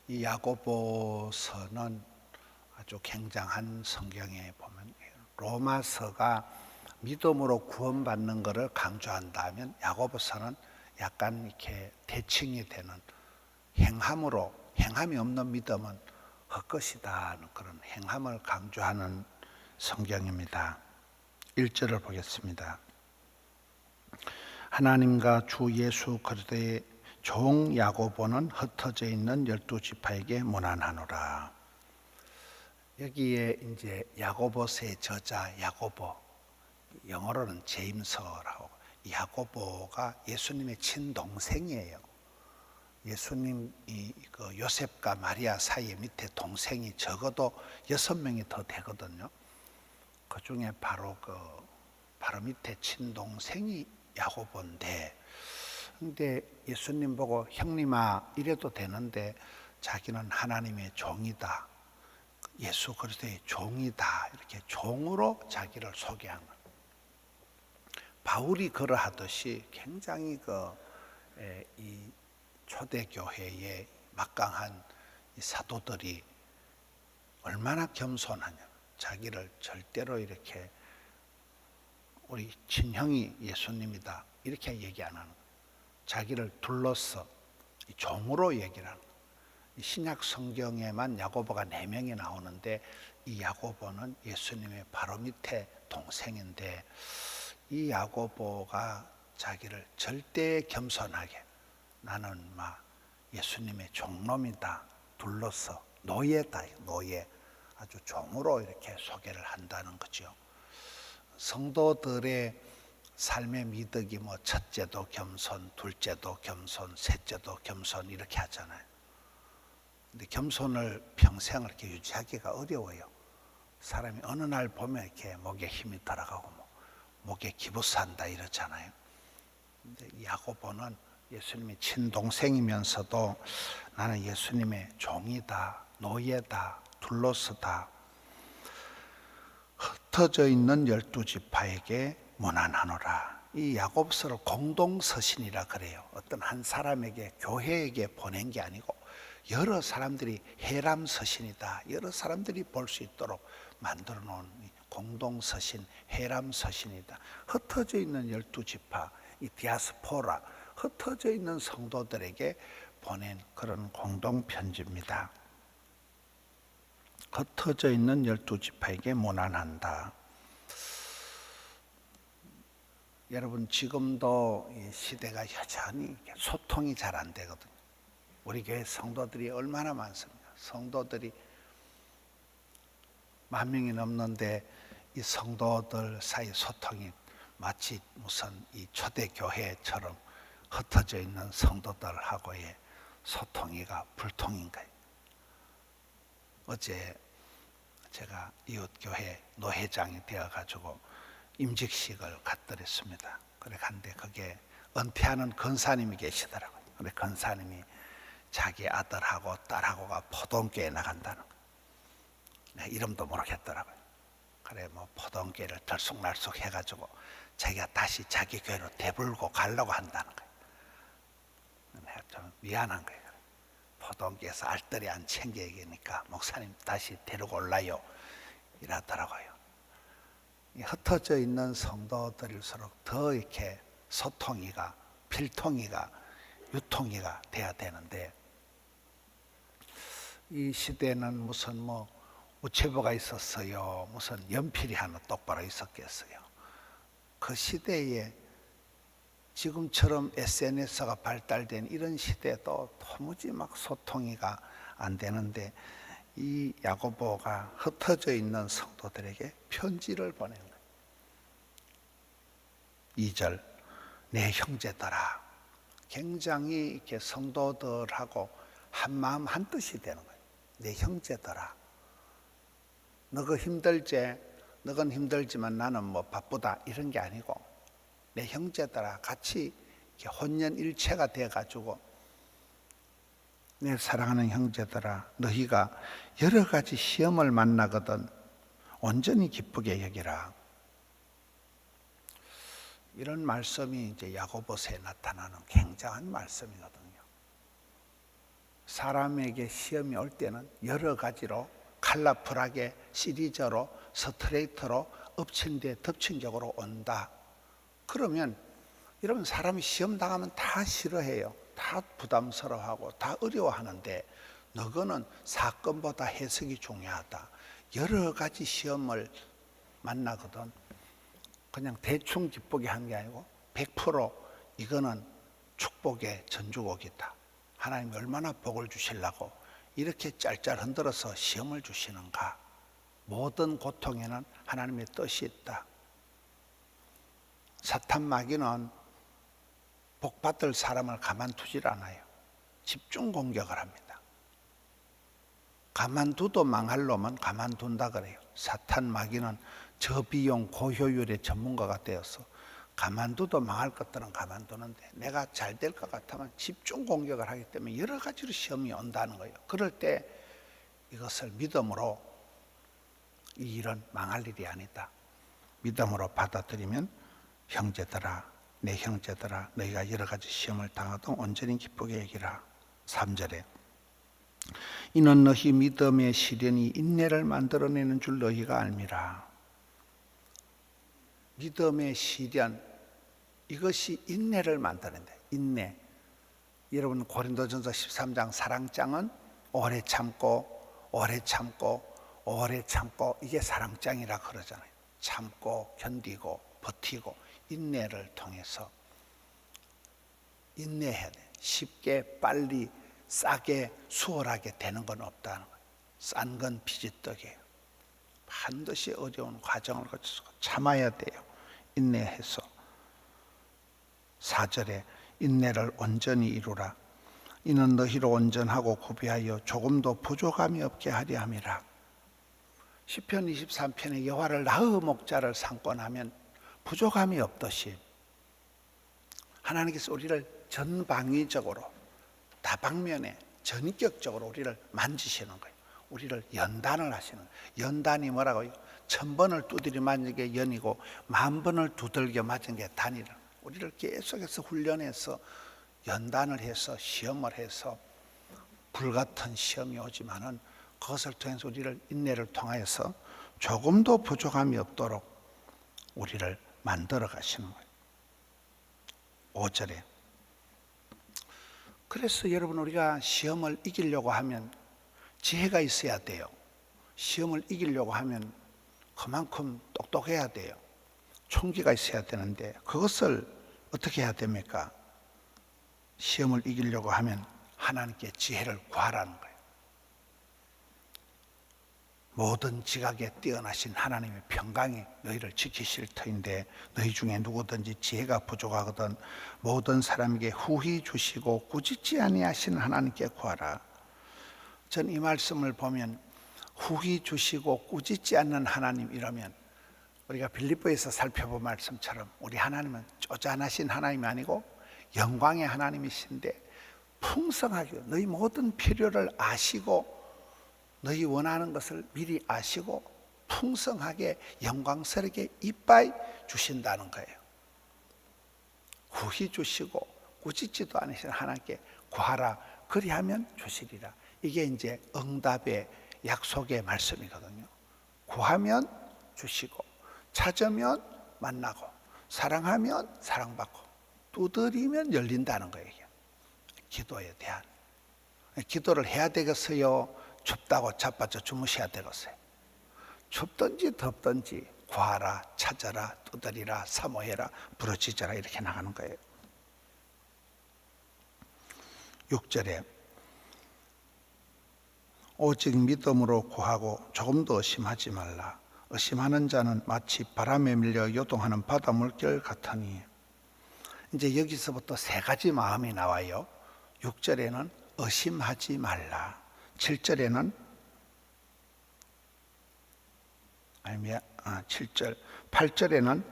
이 야고보서는 아주 굉장한 성경에 보면 로마서가 믿음으로 구원받는 것을 강조한다면 야고보서는 약간 이렇게 대칭이 되는 행함으로, 행함이 없는 믿음은 헛것이다 하는 그런 행함을 강조하는 성경입니다. 1절을 보겠습니다. 하나님과 주 예수 그리스도의 종 야고보는 흩어져 있는 12지파에게 문안하노라. 여기에 이제 야고보서의 저자 야고보, 영어로는 제임스라고, 야고보가 예수님의 친동생이에요. 예수님이 그 요셉과 마리아 사이에 밑에 동생이 적어도 6명이 더 되거든요. 그 중에 바로 밑에 친동생이 야고보인데, 근데 예수님 보고 형님아 이래도 되는데 자기는 하나님의 종이다, 예수 그리스도의 종이다, 이렇게 종으로 자기를 소개한 것. 바울이 그러하듯이 굉장히 이 초대교회의 막강한 이 사도들이 얼마나 겸손하냐, 자기를 절대로 이렇게 우리 친형이 예수님이다 이렇게 얘기 안 하는 거예요. 자기를 둘러서 종으로 얘기를 하는 거예요. 신약 성경에만 야고보가 4명이 나오는데 이 야고보는 예수님의 바로 밑에 동생인데, 이 야고보가 자기를 절대 겸손하게 나는 막 예수님의 종놈이다, 둘러서 노예다, 노예, 아주 종으로 이렇게 소개를 한다는 거죠. 성도들의 삶의 미덕이 뭐 첫째도 겸손, 둘째도 겸손, 셋째도 겸손 이렇게 하잖아요. 근데 겸손을 평생 이렇게 유지하기가 어려워요. 사람이 어느 날 보면 이렇게 목에 힘이 들어가고 목에 기부산다 이러잖아요. 근데 야고보는 예수님의 친동생이면서도 나는 예수님의 종이다, 노예다, 둘러서다, 흩어져 있는 12지파에게 문안하노라. 이 야고보서를 공동서신이라 그래요. 어떤 한 사람에게, 교회에게 보낸 게 아니고 여러 사람들이 해람서신이다, 여러 사람들이 볼 수 있도록 만들어 놓은 공동서신, 해람서신이다. 흩어져 있는 12지파, 이 디아스포라, 흩어져 있는 성도들에게 보낸 그런 공동편지입니다. 흩어져 있는 12지파에게 문안한다. 여러분, 지금도 이 시대가 여전히 소통이 잘 안 되거든요. 우리 교회 성도들이 얼마나 많습니까? 성도들이 10,000명이 넘는데 이 성도들 사이 소통이 마치 무슨 이 초대교회처럼 흩어져 있는 성도들하고의 소통이가 불통인 거예요. 어제 제가 이웃교회 노회장이 되어가지고 임직식을 갖드렸습니다. 그래 갔는데 거기에 은퇴하는 권사님이 계시더라고요. 그래 권사님이 자기 아들하고 딸하고가 포동교에 나간다는 거. 내 이름도 모르겠더라고요. 그래 뭐 포동교를 들쑥날쑥 해가지고 자기가 다시 자기 교회로 되불고 가려고 한다는 거예요. 내가 좀 미안한 거예요. 포동교에서 알뜰히 안 챙겨야겠으니까 목사님 다시 데리고 올라요 이러더라고요. 흩어져 있는 성도들일수록 더 이렇게 소통이가, 필통이가, 유통이가 돼야 되는데, 이 시대는 무슨 뭐 우체부가 있었어요, 무슨 연필이 하나 똑바로 있었겠어요. 그 시대에 지금처럼 SNS가 발달된 이런 시대도 도무지 막 소통이가 안 되는데, 이 야고보가 흩어져 있는 성도들에게 편지를 보낸 거예요. 2절, 내 형제들아. 굉장히 이렇게 성도들하고 한 마음 한 뜻이 되는 거예요. 내 형제들아, 너가 힘들지? 너건 힘들지만 나는 뭐 바쁘다 이런 게 아니고, 내 형제들아 같이 이렇게 혼연일체가 돼가지고, 내 사랑하는 형제들아, 너희가 여러 가지 시험을 만나거든 온전히 기쁘게 여기라. 이런 말씀이 이제 야고보서에 나타나는 굉장한 말씀이거든요. 사람에게 시험이 올 때는 여러 가지로 컬러풀하게 시리즈로 스트레이트로 엎친 데 덮친 격으로 온다. 그러면 여러분 사람이 시험 당하면 다 싫어해요. 다 부담스러워하고 다 어려워하는데 너거는 사건보다 해석이 중요하다. 여러 가지 시험을 만나거든. 그냥 대충 기쁘게 한 게 아니고 100% 이거는 축복의 전주곡이다. 하나님이 얼마나 복을 주시려고 이렇게 짤짤 흔들어서 시험을 주시는가. 모든 고통에는 하나님의 뜻이 있다. 사탄 마귀는 복받을 사람을 가만두질 않아요. 집중 공격을 합니다. 가만둬도 망할 놈은 가만둔다 그래요. 사탄 마귀는 저비용 고효율의 전문가가 되어서 가만둬도 망할 것들은 가만두는데 내가 잘 될 것 같으면 집중 공격을 하기 때문에 여러 가지로 시험이 온다는 거예요. 그럴 때 이것을 믿음으로 이 일은 망할 일이 아니다. 믿음으로 받아들이면 형제들아, 내 형제들아, 너희가 여러 가지 시험을 당하도 온전히 기쁘게 여기라. 3절에 이는 너희 믿음의 시련이 인내를 만들어내는 줄 너희가 알미라. 믿음의 시련, 이것이 인내를 만드는데, 인내. 여러분 고린도전서 13장 사랑장은 오래 참고 오래 참고 오래 참고, 이게 사랑장이라 그러잖아요. 참고 견디고 버티고 인내를 통해서 인내해야 돼. 쉽게 빨리 싸게 수월하게 되는 건 없다는 거예요. 싼 건 비지떡이에요. 반드시 어려운 과정을 거쳐서 참아야 돼요. 인내해서. 4절에 인내를 온전히 이루라. 이는 너희로 온전하고 구비하여 조금도 부족함이 없게 하려 함이라. 시편 23편에 여호와를 나의 목자를 삼고 나면 부족함이 없듯이 하나님께서 우리를 전방위적으로 다방면에 전격적으로 우리를 만지시는 거예요. 우리를 연단을 하시는 거예요. 연단이 뭐라고요? 1000번을 두드려 맞은 게 연이고 10,000번을 두들겨 맞은 게 단이라. 우리를 계속해서 훈련해서 연단을 해서 시험을 해서 불같은 시험이 오지만은 그것을 통해서 우리를 인내를 통하여서 조금도 부족함이 없도록 우리를 만들어 가시는 거예요. 5절에 그래서 여러분 우리가 시험을 이기려고 하면 지혜가 있어야 돼요. 시험을 이기려고 하면 그만큼 똑똑해야 돼요. 총기가 있어야 되는데 그것을 어떻게 해야 됩니까? 시험을 이기려고 하면 하나님께 지혜를 구하라는 거예요. 모든 지각에 뛰어나신 하나님의 평강이 너희를 지키실 터인데 너희 중에 누구든지 지혜가 부족하거든 모든 사람에게 후히 주시고 꾸짖지 아니하시는 하나님께 구하라. 전 이 말씀을 보면 후히 주시고 꾸짖지 않는 하나님 이러면 우리가 빌립보에서 살펴본 말씀처럼 우리 하나님은 쪼잔하신 하나님이 아니고 영광의 하나님이신데 풍성하게 너희 모든 필요를 아시고 너희 원하는 것을 미리 아시고 풍성하게 영광스럽게 이빠이 주신다는 거예요. 후히 주시고 꾸짖지도 않으신 하나님께 구하라. 그리하면 주시리라. 이게 이제 응답의 약속의 말씀이거든요. 구하면 주시고 찾으면 만나고 사랑하면 사랑받고 두드리면 열린다는 거예요. 기도에 대한. 기도를 해야 되겠어요? 춥다고 자빠져 주무셔야 되겠어요? 춥든지 덥든지 구하라, 찾아라, 두드리라, 사모해라, 부르짖어라 이렇게 나가는 거예요. 6절에 오직 믿음으로 구하고 조금도 의심하지 말라. 의심하는 자는 마치 바람에 밀려 요동하는 바다 물결 같으니. 이제 여기서부터 세 가지 마음이 나와요. 6절에는 의심하지 말라. 7절에는 7절 8절에는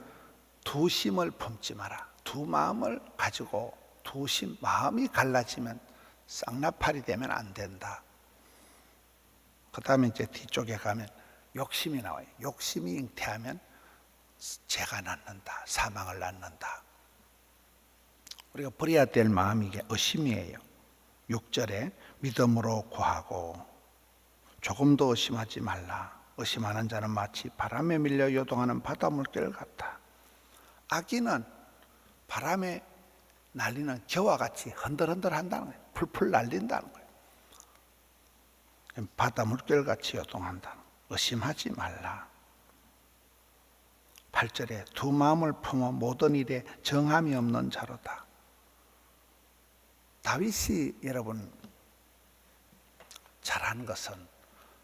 두 심을 품지 마라. 두 마음을 가지고 두 심 마음이 갈라지면 쌍나팔이 되면 안 된다. 그 다음에 이제 뒤쪽에 가면 욕심이 나와요. 욕심이 잉태하면 죄가 낳는다. 사망을 낳는다. 우리가 버려야 될 마음이 이게 의심이에요. 6절에 믿음으로 구하고 조금도 의심하지 말라. 의심하는 자는 마치 바람에 밀려 요동하는 바다 물결 같다. 아기는 바람에 날리는 겨와 같이 흔들흔들 한다는 거예요. 풀풀 날린다는 거예요. 바다 물결 같이 요동한다. 의심하지 말라. 8절에 두 마음을 품어 모든 일에 정함이 없는 자로다. 다윗이 여러분 잘한 것은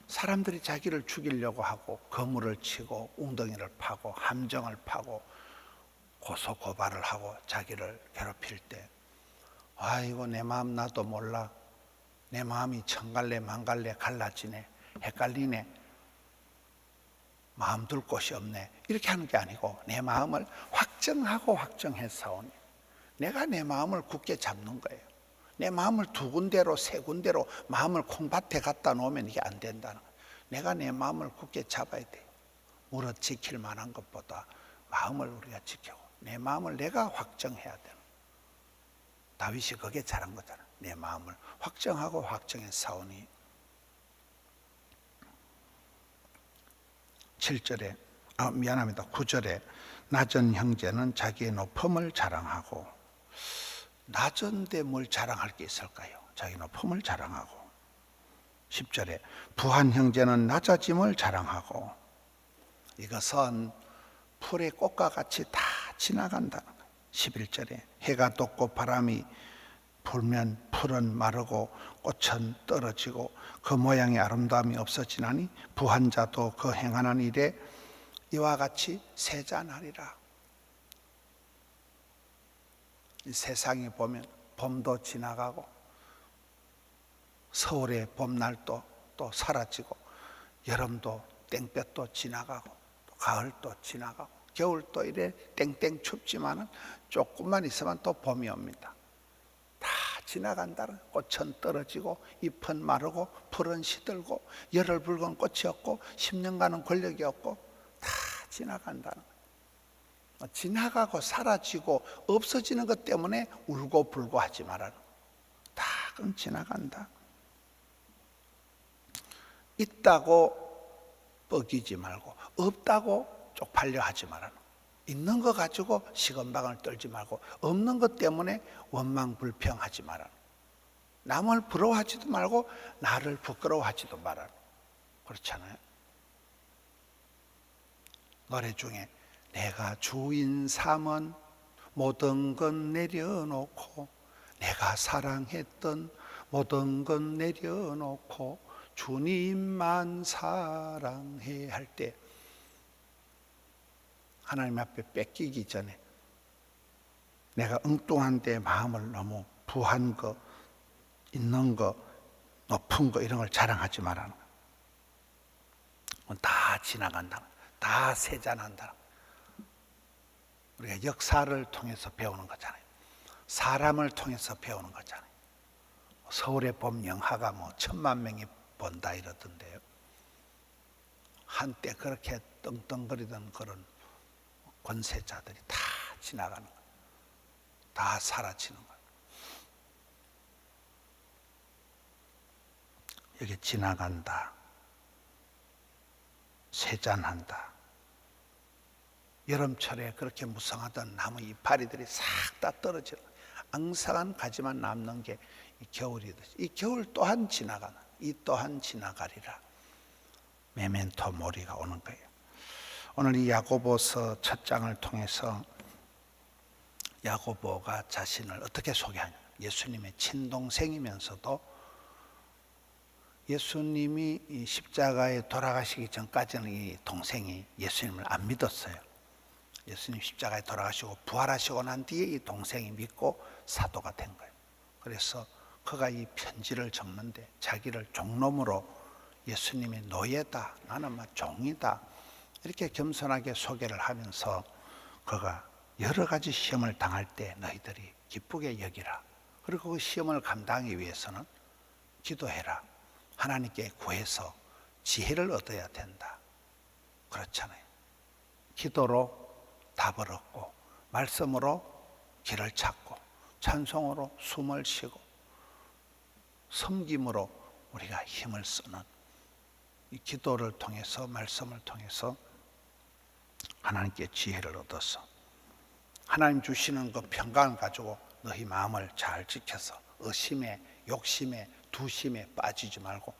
사람들이 자기를 죽이려고 하고 거물을 치고 웅덩이를 파고 함정을 파고 고소 고발을 하고 자기를 괴롭힐 때 아이고 내 마음 나도 몰라. 내 마음이 천갈래 만갈래 갈라지네. 헷갈리네. 마음 둘 곳이 없네. 이렇게 하는 게 아니고 내 마음을 확정하고 확정했사오니 내가 내 마음을 굳게 잡는 거예요. 내 마음을 두 군데로 세 군데로 마음을 콩밭에 갖다 놓으면 이게 안 된다는 거예요. 내가 내 마음을 굳게 잡아야 돼요. 물어 지킬 만한 것보다 마음을 우리가 지키고 내 마음을 내가 확정해야 되는 거예요. 다윗이 그게 잘한 거잖아요. 내 마음을 확정하고 확정했사오니 7절에 9절에 낮은 형제는 자기의 높음을 자랑하고 낮은데 뭘 자랑할 게 있을까요? 자기 높음을 자랑하고 10절에 부한 형제는 낮아짐을 자랑하고 이것은 풀의 꽃과 같이 다 지나간다는 거예요. 11절에 해가 돋고 바람이 불면 풀은 마르고 꽃은 떨어지고 그 모양의 아름다움이 없어지나니 부한 자도 그 행하는 일에 이와 같이 세잔하리라. 이 세상에 보면 봄도 지나가고 서울의 봄날도 또 사라지고 여름도 땡볕도 지나가고 또 가을도 지나가고 겨울도 이래 땡땡 춥지만은 조금만 있으면 또 봄이 옵니다. 다 지나간다는 꽃은 떨어지고 잎은 마르고 풀은 시들고 열흘 붉은 꽃이 없고 10년간은 권력이 없고 다 지나간다는 거예요. 지나가고 사라지고 없어지는 것 때문에 울고 불고 하지 말아라. 다 그럼 지나간다. 있다고 뻐기지 말고 없다고 쪽팔려 하지 말아라. 있는 거 가지고 시건방을 떨지 말고 없는 것 때문에 원망불평하지 말아라. 남을 부러워하지도 말고 나를 부끄러워하지도 말아라. 그렇잖아요. 노래 중에 내가 주인 삼은 모든 건 내려놓고 내가 사랑했던 모든 건 내려놓고 주님만 사랑해 할 때 하나님 앞에 뺏기기 전에 내가 엉뚱한 데 마음을 너무 부한 거, 있는 거, 높은 거 이런 걸 자랑하지 말라는 거예요. 다 지나간다. 다 세잔한다. 우리가 역사를 통해서 배우는 거잖아요. 사람을 통해서 배우는 거잖아요. 서울의 봄 영화가 10,000,000명이 본다 이러던데요. 한때 그렇게 떵떵거리던 그런 권세자들이 다 지나가는 거예요. 다 사라지는 거예요. 여기 지나간다. 세잔한다. 여름철에 그렇게 무성하던 나무 이파리들이 싹 다 떨어져 앙상한 가지만 남는 게 이 겨울이듯이 이 겨울 또한 지나가는 이 또한 지나가리라. 메멘토 모리가 오는 거예요. 오늘 이 야고보서 첫 장을 통해서 야고보가 자신을 어떻게 소개하냐. 예수님의 친동생이면서도 예수님이 이 십자가에 돌아가시기 전까지는 이 동생이 예수님을 안 믿었어요. 예수님 십자가에 돌아가시고 부활하시고 난 뒤에 이 동생이 믿고 사도가 된 거예요. 그래서 그가 이 편지를 적는데 자기를 종놈으로 예수님의 노예다, 나는 막 종이다 이렇게 겸손하게 소개를 하면서 그가 여러 가지 시험을 당할 때 너희들이 기쁘게 여기라. 그리고 그 시험을 감당하기 위해서는 기도해라. 하나님께 구해서 지혜를 얻어야 된다. 그렇잖아요. 기도로 답을 얻고 말씀으로 길을 찾고 찬송으로 숨을 쉬고 섬김으로 우리가 힘을 쓰는 이 기도를 통해서, 말씀을 통해서 하나님께 지혜를 얻어서 하나님 주시는 그 평강을 가지고 너희 마음을 잘 지켜서 의심에, 욕심에, 두심에 빠지지 말고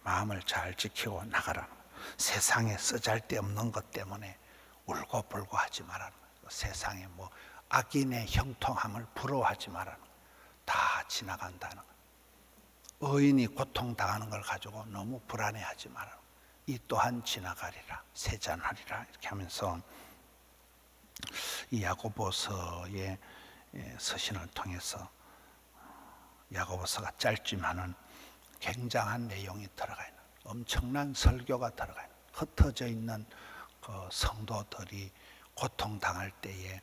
마음을 잘 지키고 나가라. 세상에 쓰잘데없는 것 때문에 울고불고 하지 말라는 거예요. 세상에 뭐 악인의 형통함을 부러워하지 말라는 거예요. 다 지나간다는 거예요. 의인이 고통당하는 걸 가지고 너무 불안해하지 말라는 거예요. 이 또한 지나가리라, 세잔하리라. 이렇게 하면서 이 야고보서의 서신을 통해서 야고보서가 짧지만은 굉장한 내용이 들어가 있는, 엄청난 설교가 들어가 있는, 흩어져 있는 그 성도들이 고통당할 때에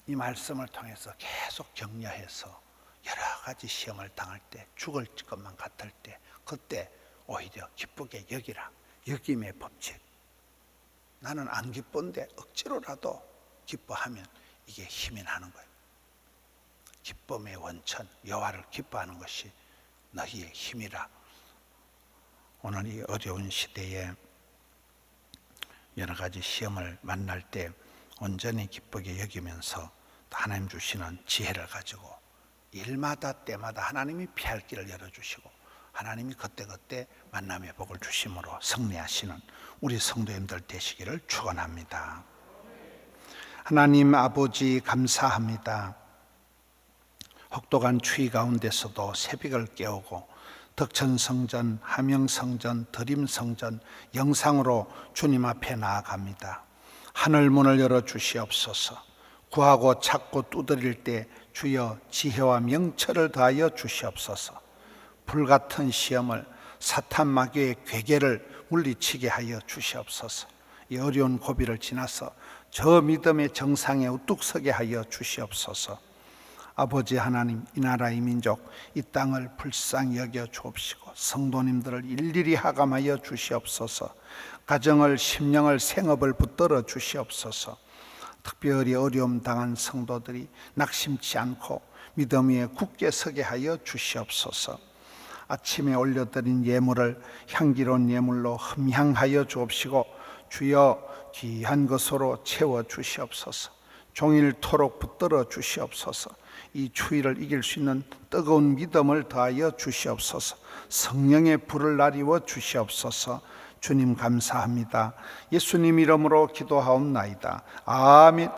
이 말씀을 통해서 계속 격려해서 여러 가지 시험을 당할 때, 죽을 것만 같을 때, 그때 오히려 기쁘게 여기라. 여김의 법칙. 나는 안 기쁜데 억지로라도 기뻐하면 이게 힘이 나는 거예요. 기쁨의 원천, 여호와를 기뻐하는 것이 너희의 힘이라. 오늘 이 어려운 시대에 여러 가지 시험을 만날 때 온전히 기쁘게 여기면서 하나님 주시는 지혜를 가지고 일마다 때마다 하나님이 피할 길을 열어주시고 하나님이 그때그때 만남의 복을 주심으로 승리하시는 우리 성도님들 되시기를 축원합니다. 하나님 아버지 감사합니다. 혹독한 추위 가운데서도 새벽을 깨우고 덕천성전, 함영성전, 드림성전 영상으로 주님 앞에 나아갑니다. 하늘 문을 열어주시옵소서. 구하고 찾고 두드릴 때 주여 지혜와 명철을 더하여 주시옵소서. 불같은 시험을 사탄 마귀의 괴계를 물리치게 하여 주시옵소서. 이 어려운 고비를 지나서 저 믿음의 정상에 우뚝 서게 하여 주시옵소서. 아버지 하나님, 이 나라 이 민족 이 땅을 불쌍히 여겨 주옵시고 성도님들을 일일이 하감하여 주시옵소서. 가정을, 심령을, 생업을 붙들어 주시옵소서. 특별히 어려움 당한 성도들이 낙심치 않고 믿음 위에 굳게 서게 하여 주시옵소서. 아침에 올려드린 예물을 향기로운 예물로 흠향하여 주옵시고 주여 귀한 것으로 채워 주시옵소서. 종일토록 붙들어 주시옵소서. 이 추위를 이길 수 있는 뜨거운 믿음을 더하여 주시옵소서. 성령의 불을 날이워 주시옵소서. 주님 감사합니다. 예수님 이름으로 기도하옵나이다. 아멘.